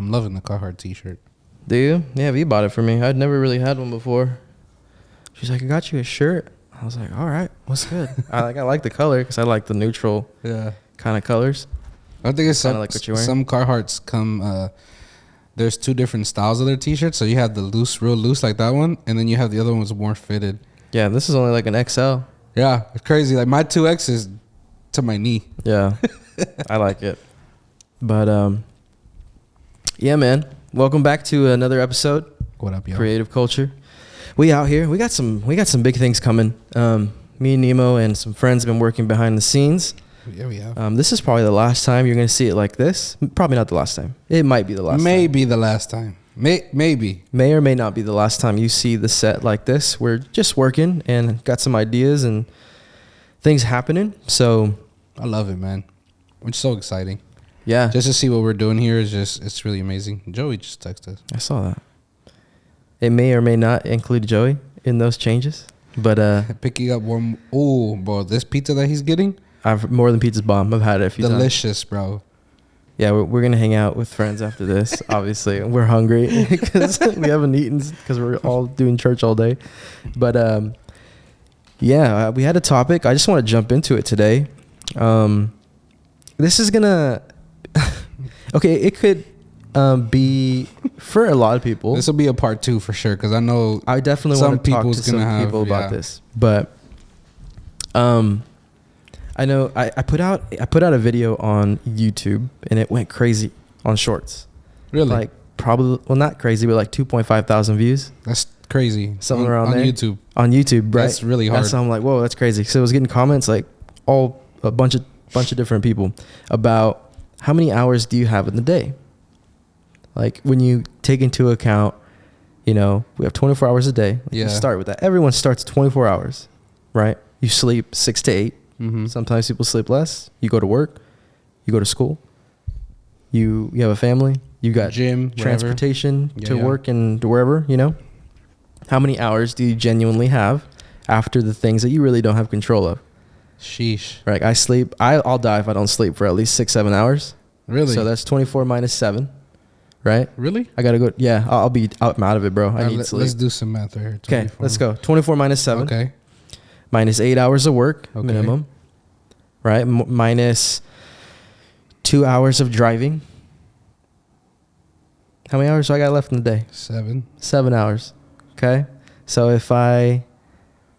I'm loving the Carhartt t-shirt. Do you? Yeah, V bought it for me. I'd never really had one before. She's like, I got you a shirt. I was like, all right, what's good? I like the color because I like the neutral kind of colors. I think it's like what you're wearing. Some Carhartts come. There's 2 different styles of their t-shirts. So you have the loose, real loose like that one, and then you have the other one was more fitted. Yeah, this is only like an XL. Yeah, it's crazy. Like my 2X is to my knee. Yeah, I like it. But yeah, man. Welcome back to another episode. What up, yo? Creative Culture. We out here. We got some big things coming. Me and Nemo and some friends have been working behind the scenes. Yeah, we have. This is probably the last time you're going to see it like this. Probably not the last time. It might be the last time. Maybe the last time. Maybe. May or may not be the last time you see the set like this. We're just working and got some ideas and things happening. So I love it, man. It's so exciting. Yeah. Just to see what we're doing here is it's really amazing. Joey just texted us. I saw that. It may or may not include Joey in those changes. But picking up one. Oh, bro, this pizza that he's getting. I've more than pizza's bomb. I've had it a few times. Delicious, bro. Yeah, we're going to hang out with friends after this, obviously. We're hungry because we haven't eaten because we're all doing church all day. But, yeah, we had a topic. I just want to jump into it today. This is going to... okay, it could be for a lot of people. This will be a part 2 for sure because I know I definitely want to talk to some people about this. But I know I put out a video on YouTube and it went crazy on Shorts. Really? Like probably, well, not crazy, but like 2.5 thousand views. That's crazy. Something around there. On YouTube. On YouTube, right? That's really hard. So I'm like, whoa, that's crazy. So I was getting comments like a bunch of different people about how many hours do you have in the day? Like when you take into account, you know, we have 24 hours a day. You start with that. Everyone starts 24 hours, right? You sleep 6 to 8. Mm-hmm. Sometimes people sleep less. You go to work. You go to school. You have a family. You got gym, transportation to work and to wherever, you know. How many hours do you genuinely have after the things that you really don't have control of? Sheesh. Right. I sleep. I'll die if I don't sleep for at least 6-7 hours. Really? So that's 24 minus 7. Right? Really? I got to go. Yeah. I'm out of it, bro. I need sleep. Let's do some math right here. Okay. Let's go. 24 minus 7. Okay. Minus 8 hours of work minimum. Right? Minus 2 hours of driving. How many hours do I got left in the day? 7. 7 hours. Okay. So if I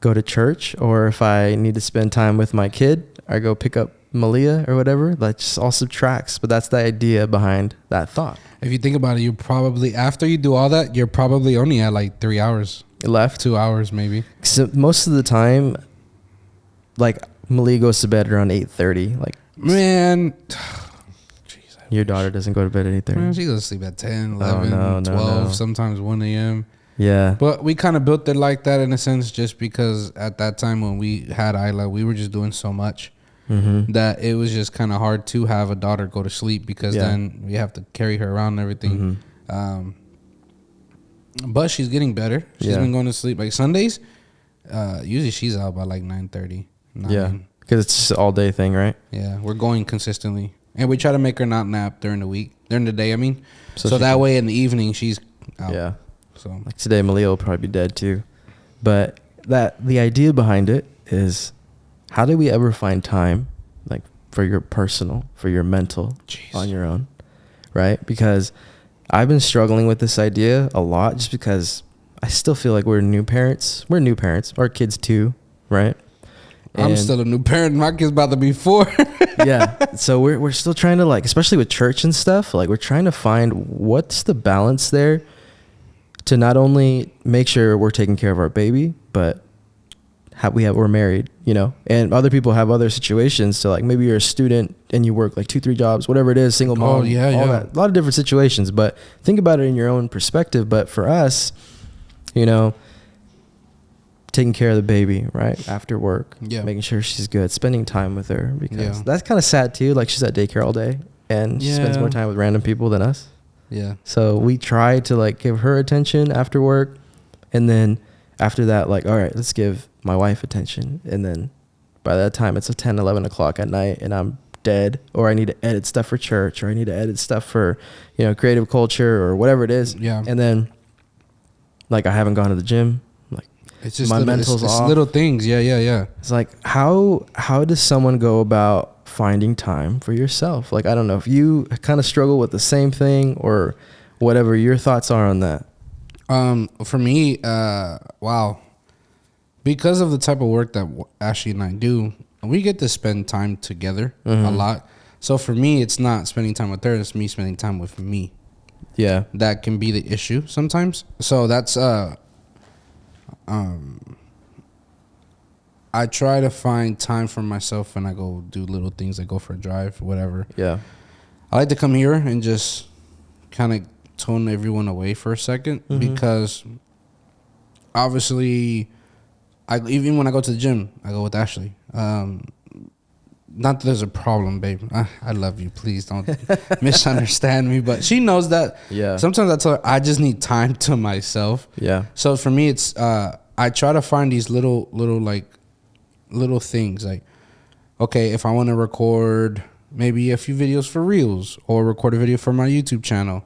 go to church or if I need to spend time with my kid, I go pick up Malia or whatever, that just all subtracts. But that's the idea behind that thought. If you think about it, you probably, after you do all that, you're probably only at like 3 hours. Left. 2 hours maybe. So most of the time, like Malia goes to bed around 8:30. Like, man. Your daughter doesn't go to bed at 8:30. Man, she goes to sleep at 10, 11, 12, sometimes 1 a.m. Yeah. But we kind of built it like that in a sense just because at that time when we had Isla, we were just doing so much that it was just kind of hard to have a daughter go to sleep because then we have to carry her around and everything. But she's getting better. She's been going to sleep. Like Sundays, usually she's out by like 9:30. Yeah. Because it's just an all day thing, right? Yeah. We're going consistently. And we try to make her not nap during the week. During the day, I mean. So that way in the evening, she's out. Yeah. So like today, Malia will probably be dead too. But the idea behind it is, how do we ever find time, like for your personal, for your mental, on your own, right? Because I've been struggling with this idea a lot, just because I still feel like we're new parents. We're new parents. Our kids too, right? I'm still a new parent. My kid's about to be 4. Yeah. So we're still trying to, like, especially with church and stuff, like we're trying to find what's the balance there to not only make sure we're taking care of our baby, but we're married, you know, and other people have other situations. So like maybe you're a student and you work like 2-3 jobs, whatever it is, single mom, all that, a lot of different situations, but think about it in your own perspective. But for us, you know, taking care of the baby, right, after work, making sure she's good, spending time with her, because that's kind of sad too. Like she's at daycare all day and she spends more time with random people than us. Yeah. So we try to like give her attention after work, and then after that, like, all right, let's give my wife attention. And then by that time it's 10, 11 o'clock at night and I'm dead, or I need to edit stuff for church, or I need to edit stuff for, creative culture or whatever it is. Yeah. And then like I haven't gone to the gym. Like it's just my mental's it's off. little things. Yeah. It's like, how does someone go about finding time for yourself? Like, I don't know if you kind of struggle with the same thing or whatever your thoughts are on that. For me, wow. Because of the type of work that Ashley and I do, we get to spend time together a lot. So for me, it's not spending time with her, it's me spending time with me. Yeah. That can be the issue sometimes. So that's I try to find time for myself when I go do little things, like go for a drive, whatever. Yeah. I like to come here and just kind of tone everyone away for a second, because obviously even when I go to the gym, I go with Ashley. Not that there's a problem, babe. I love you. Please don't misunderstand me. But she knows that. Yeah. Sometimes I tell her I just need time to myself. Yeah. So for me, it's I try to find these little things. Like, okay, if I want to record maybe a few videos for Reels or record a video for my YouTube channel,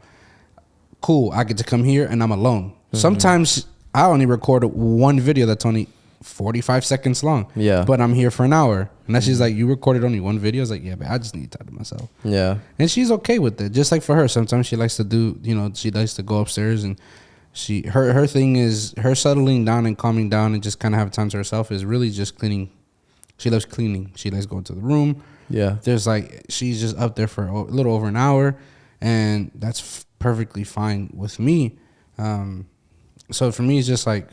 cool. I get to come here and I'm alone. Sometimes I only record one video that's only 45 seconds long. Yeah. But I'm here for an hour. And then she's like, you recorded only one video? I was like, yeah, but I just need time to myself. Yeah. And she's okay with it. Just like for her, sometimes she likes to do, she likes to go upstairs, and her thing is her settling down and calming down and just kind of have time to herself is really just cleaning. She loves cleaning. She likes going to the room. Yeah. There's like, she's just up there for a little over an hour, and that's perfectly fine with me. So for me, it's just like,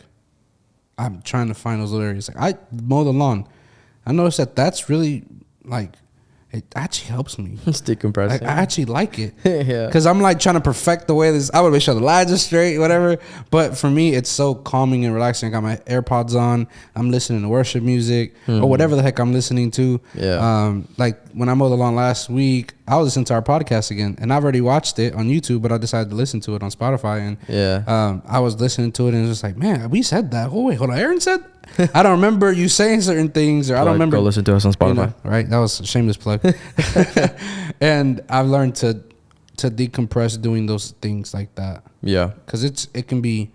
I'm trying to find those little areas. Like, I mow the lawn. I noticed that's really, like, it actually helps me. It's decompressing. Like, I actually like it. Yeah. Because I'm like trying to perfect the way this. I would make sure the lines are straight, whatever. But for me, it's so calming and relaxing. I got my AirPods on. I'm listening to worship music or whatever the heck I'm listening to. Yeah. Like when I mowed the lawn last week, I was listening to our podcast again, and I've already watched it on YouTube, but I decided to listen to it on Spotify. And I was listening to it, and it was just like, man, we said that. Oh wait, hold on, Aaron said. I don't remember you saying certain things, or I don't remember. Go listen to us on Spotify. Right? That was a shameless plug. And I've learned to decompress doing those things like that. Yeah. Because it can be,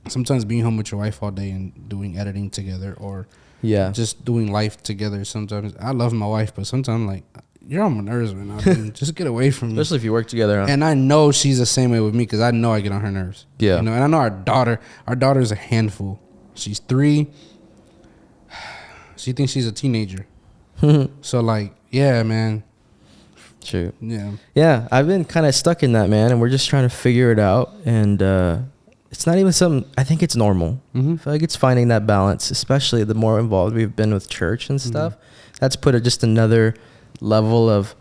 sometimes being home with your wife all day and doing editing together, or just doing life together. Sometimes I love my wife, but sometimes like, you're on my nerves right now, dude. Just get away from me. Especially if you work together. Huh? And I know she's the same way with me, because I know I get on her nerves. Yeah. And I know our daughter's a handful. She's 3. She thinks she's a teenager. So like, yeah, man. True. Yeah. Yeah, I've been kind of stuck in that, man, and we're just trying to figure it out. And it's not even something, I think it's normal. I feel like it's finding that balance, especially the more involved we've been with church and stuff. That's put just another level of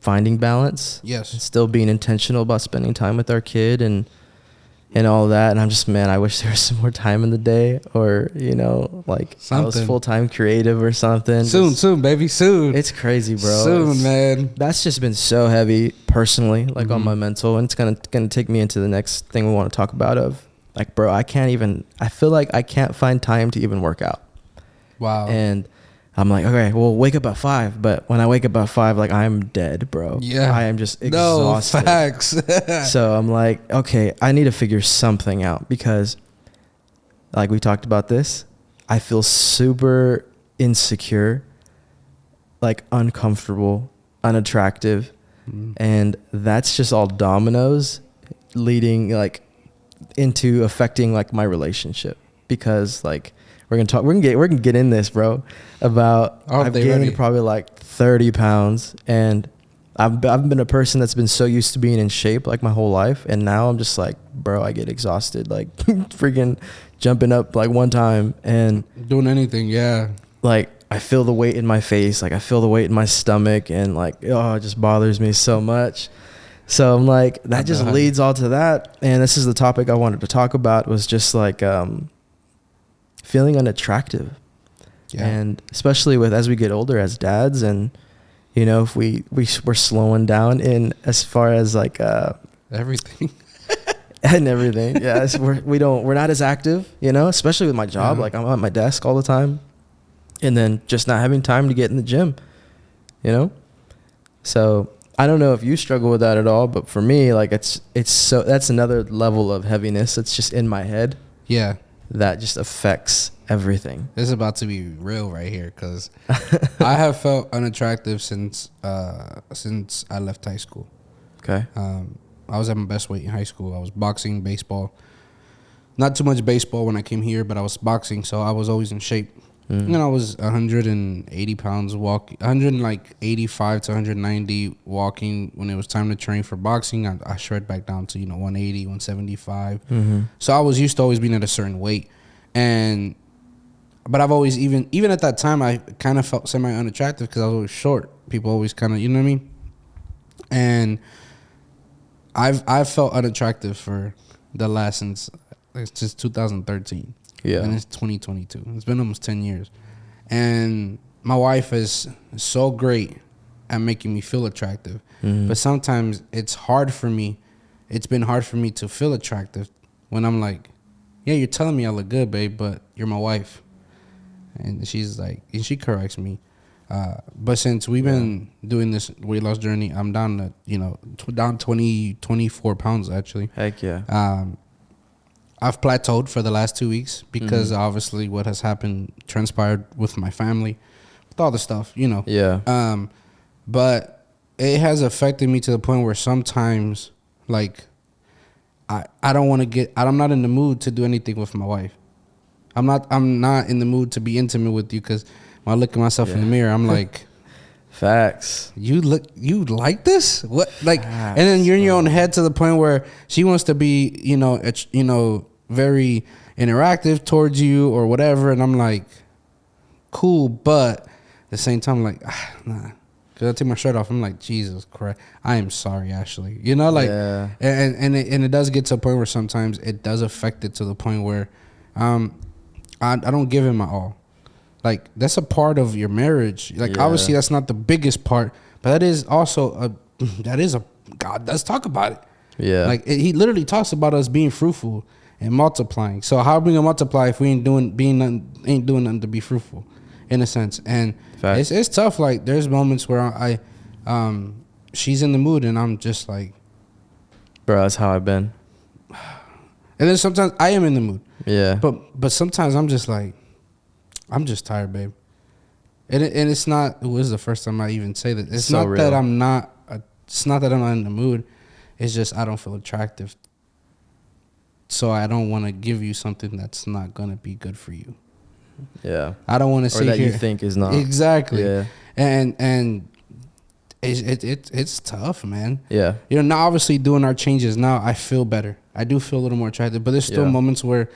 finding balance. Yes. And still being intentional about spending time with our kid and all that. And I'm just, man, I wish there was some more time in the day, or, like something. I was full-time creative or something. Soon, baby, soon. It's crazy, bro. Soon, man. That's just been so heavy personally, like on my mental. And it's gonna take me into the next thing we want to talk about of, like, bro, I feel like I can't find time to even work out. Wow. And I'm like, okay, well, wake up at 5. But when I wake up at 5, like, I'm dead, bro. Yeah. I am just exhausted. No, facts. So I'm like, okay, I need to figure something out, because, like we talked about this, I feel super insecure, like uncomfortable, unattractive. And that's just all dominoes leading, like, into affecting, like, my relationship. Because, like, we're gonna get in this, bro, about I've gained probably like 30 pounds, and I've been a person that's been so used to being in shape like my whole life, and now I'm just like, bro, I get exhausted, like freaking jumping up like one time and doing anything. Yeah. Like, I feel the weight in my face, like I feel the weight in my stomach, and like, oh, it just bothers me so much. So I'm like, that just leads all to that. And this is the topic I wanted to talk about, was just like, feeling unattractive. Yeah. And especially as we get older as dads, and if we're slowing down in as far as like everything and everything. Yeah. We're not as active, especially with my job. Yeah. Like, I'm at my desk all the time, and then just not having time to get in the gym. you know? So I don't know if you struggle with that at all, but for me, like it's so, that's another level of heaviness. It's just in my head. Yeah. That just affects everything. This is about to be real right here, because I have felt unattractive since I left high school. Okay. I was at my best weight in high school. I was boxing, baseball. Not too much baseball when I came here, but I was boxing, so I was always in shape. And I was 180 pounds 185 to 190 walking. When it was time to train for boxing, I shred back down to 180, 175. So I was used to always being at a certain weight, but I've always even at that time I kind of felt semi unattractive because I was always short. People always kind of, you know what I mean. And I've felt unattractive for the last since just 2013. Yeah. And it's 2022. It's been almost 10 years. And my wife is so great at making me feel attractive. But sometimes it's hard for me. It's been hard for me to feel attractive when I'm like, yeah, you're telling me I look good, babe, but you're my wife. And she's like, and she corrects me. But since we've been doing this weight loss journey, I'm down to, down 24 pounds, actually. Heck yeah. I've plateaued for the last 2 weeks because obviously what has happened transpired with my family, with all the stuff, Yeah. But it has affected me to the point where sometimes, like, I don't want to I'm not in the mood to do anything with my wife. I'm not in the mood to be intimate with you because when I look at myself in the mirror, I'm like, Facts. You like this? What? Like, Facts, and then you're in your own head to the point where she wants to be, very interactive towards you or whatever, and I'm like, cool, but at the same time, like, nah. Cause I take my shirt off, I'm like, Jesus Christ, I am sorry, Ashley. Yeah. And it does get to a point where sometimes it does affect it to the point where, I don't give it my all. Like, that's a part of your marriage. Like, obviously, that's not the biggest part, but that is also God does talk about it. Yeah. Like, he literally talks about us being fruitful and multiplying. So how are we gonna multiply if we ain't doing nothing to be fruitful, in a sense? And it's tough. Like, there's moments where she's in the mood and I'm just like, bro, that's how I've been. And then sometimes I am in the mood. Yeah. But sometimes I'm just like, I'm just tired, babe. And it's not. It was the first time I even say that. It's so not real. That I'm not. It's not that I'm not in the mood. It's just I don't feel attractive. So I don't want to give you something that's not gonna be good for you. Yeah. I don't want to sit that here. You think is not Exactly. Yeah. And it's tough, man. Yeah. Now obviously doing our changes now, I feel better. I do feel a little more attractive, but there's still moments where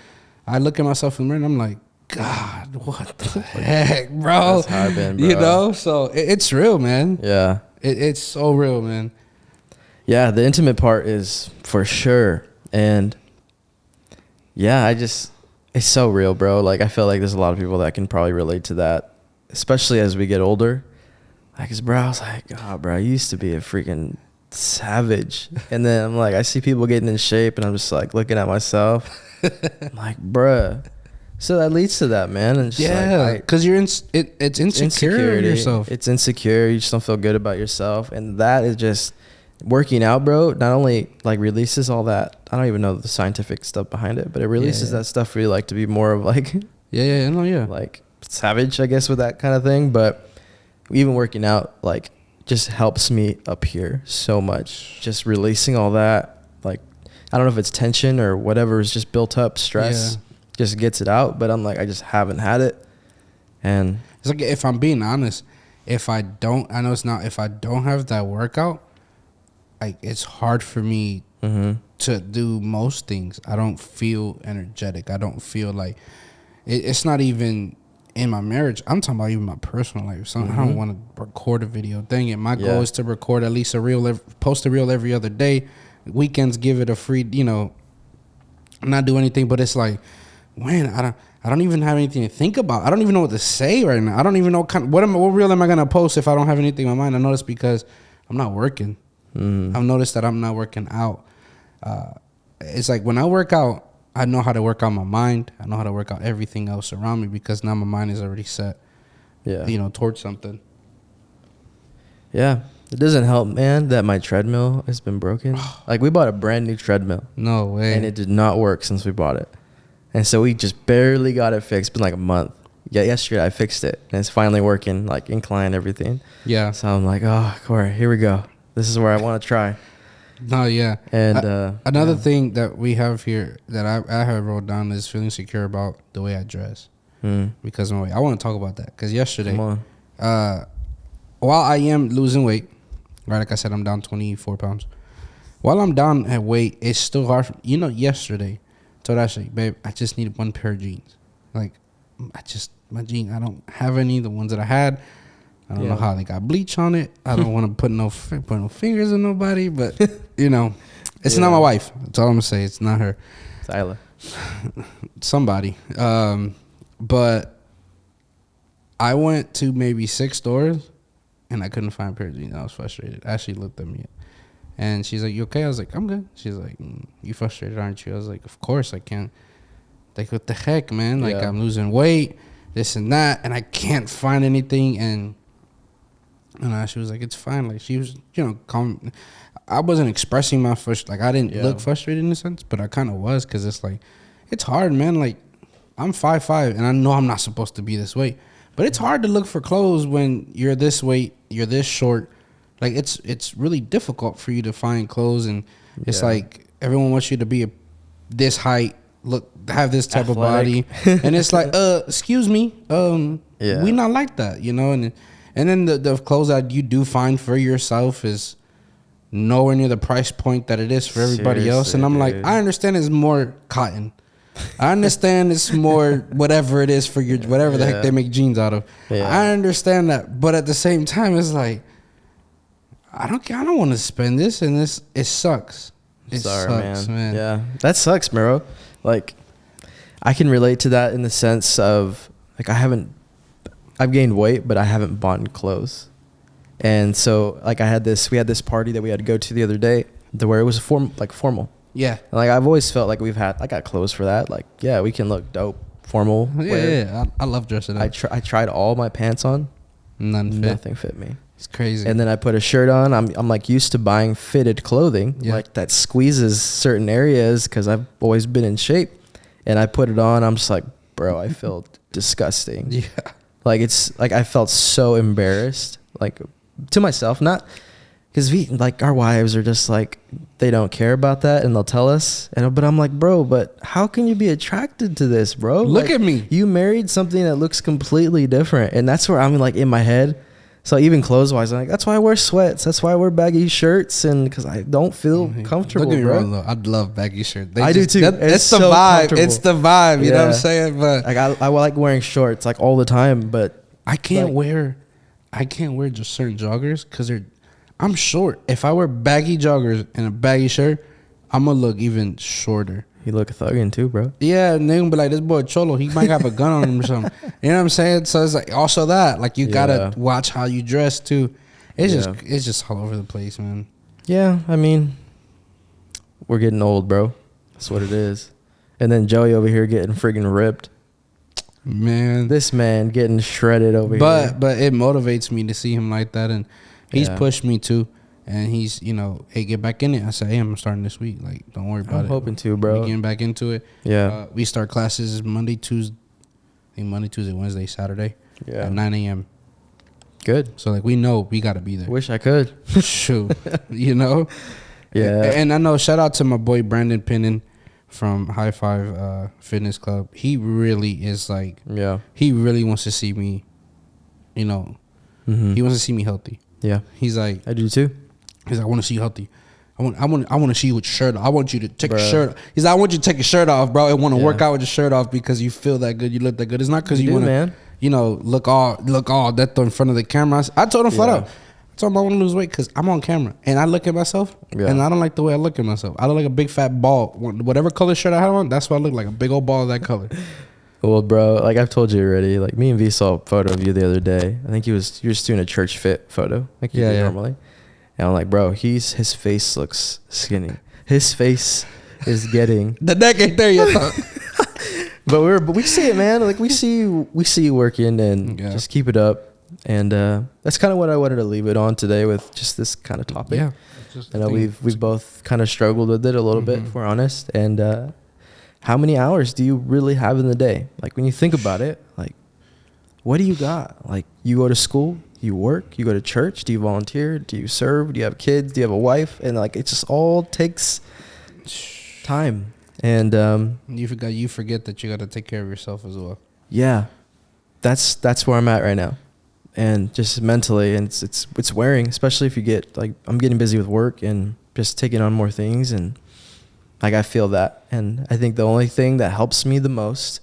I look at myself in the mirror and I'm like, God, what the heck, bro? That's how I've been, bro. So it's real, man. Yeah. It's so real, man. Yeah, the intimate part is for sure. And yeah, it's so real, bro. Like, I feel like there's a lot of people that can probably relate to that, especially as we get older. Like, cause bro, I was like, oh, bro, I used to be a freaking savage. And then I'm like, I see people getting in shape and I'm just like looking at myself. I'm like, bruh. So that leads to that, man. And because you're it's insecure in yourself. It's insecure. You just don't feel good about yourself, and that is just working out, bro. Not only like releases all that. I don't even know the scientific stuff behind it, but it releases that stuff where you like to be more of like like savage, I guess, with that kind of thing. But even working out like just helps me up here so much. Just releasing all that, like, I don't know if it's tension or whatever is just built up stress. Just gets it out, but I'm like, I just haven't had it. And it's like, if I'm being honest, if I don't have that workout, like, it's hard for me to do most things. I don't feel energetic. I don't feel like it's not even in my marriage. I'm talking about even my personal life. So I don't want to record a video. Dang it, my goal is to record at least post a reel every other day. Weekends, give it a free, not do anything. But it's like, man, I don't even have anything to think about. I don't even know what to say right now. I don't even know what reel am I gonna post if I don't have anything in my mind. I noticed because I'm not working. I've noticed that I'm not working out. It's like when I work out, I know how to work out my mind. I know how to work out everything else around me because now my mind is already set. Towards something. Yeah. It doesn't help, man, that my treadmill has been broken. Like, we bought a brand new treadmill. No way. And it did not work since we bought it. And so we just barely got it fixed. It's been like a month. Yeah, yesterday I fixed it. And it's finally working, like incline, everything. Yeah. So I'm like, oh, Corey, here we go. This is where I want to try. No, yeah. And another thing that we have here that I have wrote down is feeling secure about the way I dress. Because of my weight. I want to talk about that. Because yesterday, while I am losing weight, right, like I said, I'm down 24 pounds. While I'm down at weight, it's still hard. Yesterday, I told Ashley, babe, I just need one pair of jeans. Like, my jeans, I don't have any. The ones that I had, I don't know how they got bleach on it. I don't want to put no fingers in nobody, but, it's not my wife. That's all I'm going to say. It's not her. It's Isla. Somebody. But I went to maybe 6 stores, and I couldn't find a pair of jeans. I was frustrated. Ashley looked at me, and she's like, "You okay?" I was like, "I'm good." She's like, "You frustrated, aren't you?" I was like, "Of course I can't." Like, what the heck, man? Like, I'm losing weight, this and that, and I can't find anything. And Ashley was like, "It's fine." Like, she was, calm. I wasn't expressing my frustration. Like, I didn't look frustrated in a sense, but I kind of was, because it's like, it's hard, man. Like, I'm 5'5", and I know I'm not supposed to be this weight. But it's hard to look for clothes when you're this weight, you're this short. Like, it's really difficult for you to find clothes, and it's like everyone wants you to be this height, have this type of body, and it's like, excuse me, we not like that, And then the clothes that you do find for yourself is nowhere near the price point that it is for everybody else. And I'm like, I understand it's more cotton. I understand it's more whatever it is for your whatever the heck they make jeans out of. I understand that, but at the same time, it's like I don't want to spend this, and it sucks. It sucks, man. Yeah, that sucks, bro. Like, I can relate to that in the sense of, like, I've gained weight, but I haven't bought clothes, and so like we had this party that we had to go to the other day, where it was formal. Yeah. Like, I've always felt like I got clothes for that. Like, yeah, we can look dope, formal. Yeah. I love dressing up. I tried all my pants on. Nothing fit me. It's crazy. And then I put a shirt on. I'm like used to buying fitted clothing, like that squeezes certain areas, because I've always been in shape. And I put it on. I'm just like, bro, I feel disgusting. Yeah. Like, it's like I felt so embarrassed, like, to myself, not. Because our wives are just like, they don't care about that, and they'll tell us. But I'm like, bro, but how can you be attracted to this, bro? Look at me. You married something that looks completely different. And that's where I'm like in my head. So even clothes-wise, I'm like, that's why I wear sweats. That's why I wear baggy shirts, and because I don't feel comfortable, Don't get me bro. wrong, though. I love baggy shirts. I do too. It's the vibe. It's the vibe. You know what I'm saying? But like, I like wearing shorts like all the time, but I can't wear just certain joggers because I'm short. If I wear baggy joggers and a baggy shirt, I'm going to look even shorter. You look thugging too, bro. Yeah, and they're going to be like, this boy Cholo, he might have a gun on him or something. You know what I'm saying? So it's like also that. Like, you got to watch how you dress too. It's just all over the place, man. Yeah, I mean, we're getting old, bro. That's what it is. And then Joey over here getting friggin' ripped. Man. This man getting shredded over here. But it motivates me to see him like that, and he's pushed me too, and he's, hey, get back in it. I said, hey, I'm starting this week. Like, don't worry about it. I'm hoping to, bro. We're getting back into it. Yeah. We start classes Monday, Tuesday, Wednesday, Saturday at 9 a.m. Good. So, like, we know we got to be there. Wish I could. Shoot. Yeah. And I know, shout out to my boy Brandon Pinnon from High Five Fitness Club. He really is like, he really wants to see me, he wants to see me healthy. Yeah. He's like, I do too. He's like, I want to see you healthy. I want to see you with your shirt off. I want you to take your shirt off. He's like, I want you to take your shirt off, bro. I want to work out with your shirt off because you feel that good. You look that good. It's not because you want to, look all that in front of the camera. I told him flat out. I told him I want to lose weight because I'm on camera. And I look at myself, and I don't like the way I look at myself. I look like a big fat ball. Whatever color shirt I have on, that's what I look like, a big old ball of that color. Well, bro, like I've told you already, like me and V saw a photo of you the other day. I think you were just doing a church fit photo, like you do normally. And I'm like, bro, his face looks skinny. His face is getting the neck ain't there yet. But we see it, man. Like we see you working, and just keep it up. And that's kind of what I wanted to leave it on today with, just this kind of topic. Yeah. I know we've both kind of struggled with it a little bit, if we're honest. And how many hours do you really have in the day? Like, when you think about it, like, what do you got? Like, you go to school, you work, you go to church, do you volunteer, do you serve, do you have kids, do you have a wife? And like, it just all takes time. And you forget that you got to take care of yourself as well. Yeah, that's where I'm at right now, and just mentally, and it's wearing, especially if you get, like, I'm getting busy with work and just taking on more things, and like, I feel that. And I think the only thing that helps me the most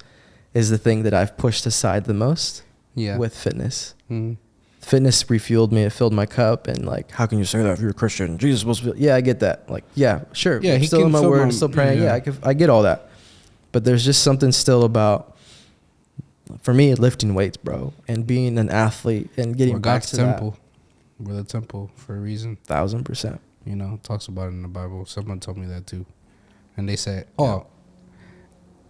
is the thing that I've pushed aside the most. Yeah. With fitness. Mm-hmm. Fitness refueled me. It filled my cup. And like, how can you say that if you're a Christian? Jesus is supposed to be. Yeah, I get that. Like, yeah, sure. Yeah, I'm still in my word, still praying. Yeah, I get all that. But there's just something still about, for me, lifting weights, bro, and being an athlete and getting back to temple. That. We're the temple for a reason. 1,000%. You know, it talks about it in the Bible. Someone told me that too. And they say, oh,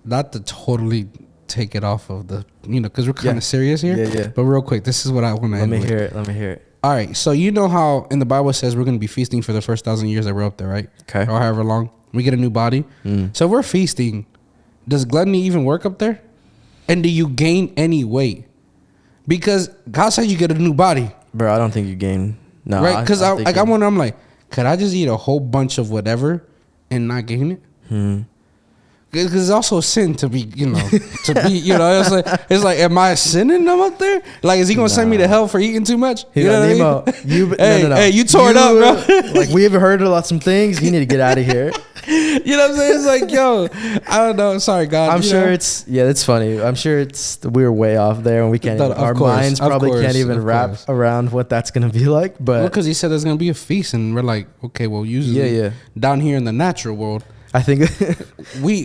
not to totally take it off of the, you know, because we're kind of serious here. Yeah. But real quick, this is what I want to Let me hear it. All right. So you know how in the Bible it says we're going to be feasting for the first 1,000 years that we're up there, right? Okay. Or however long. We get a new body. So if we're feasting, does gluttony even work up there? And do you gain any weight? Because God said you get a new body. Bro, I don't think you gain. No. Right? Because I wonder, I'm like, could I just eat a whole bunch of whatever and not gain it? Because it's also a sin to be, you know, it's like, am I sinning them up there? Like, is he going to send me to hell for eating too much? You know what I mean? Hey, you tore it up, bro. Like, we haven't heard about some things. You need to get out of here. You know what I'm saying? It's like, yo, I don't know. Sorry, God. I'm sure it's funny. I'm sure we're way off there, and we can't. Our minds probably can't even wrap around what that's gonna be like. But because he said there's gonna be a feast, and we're like, okay, well, usually down here in the natural world, I think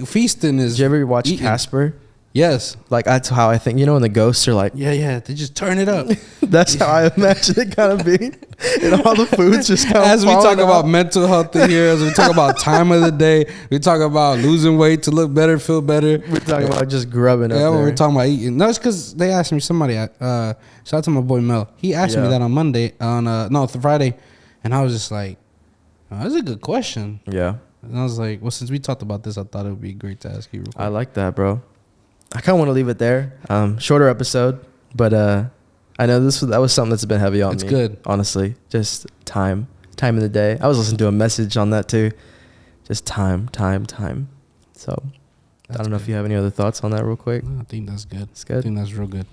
feasting is. Did you ever watch eating. Casper? Yes. Like, that's how I think. You know, when the ghosts are like, yeah, they just turn it up. That's how I imagine it kind of being. And all the foods just kind of as we talk about mental health in here, as we talk about time of the day, we talk about losing weight to look better, feel better. We're talking about just grubbing up there. We're talking about eating. No, it's because they asked me, shout out to my boy Mel. He asked me that on Friday. And I was just like, oh, that's a good question. Yeah. And I was like, well, since we talked about this, I thought it would be great to ask you real quick. I like that, bro. I kind of want to leave it there. Shorter episode, but I know that was something that's been heavy on me. It's good. Honestly, just time in the day. I was listening to a message on that too. Just time. So I don't know if you have any other thoughts on that real quick. No, I think that's good. It's good. I think that's real good.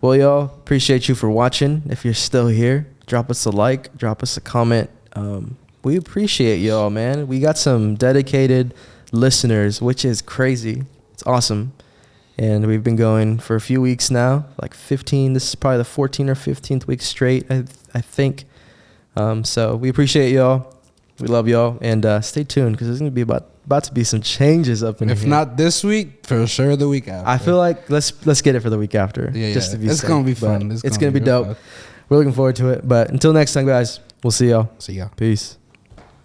Well, y'all, appreciate you for watching. If you're still here, drop us a like, drop us a comment. We appreciate y'all, man. We got some dedicated listeners, which is crazy. It's awesome. And we've been going for a few weeks now, like 15. This is probably the 14th or 15th week straight, I think. So we appreciate y'all. We love y'all. And stay tuned, because there's going to be about to be some changes up in here. If not this week, for sure the week after. I feel like let's get it for the week after. Yeah, just to be it's going to be fun. It's going to be dope. We're looking forward to it. But until next time, guys, we'll see y'all. See y'all. Peace.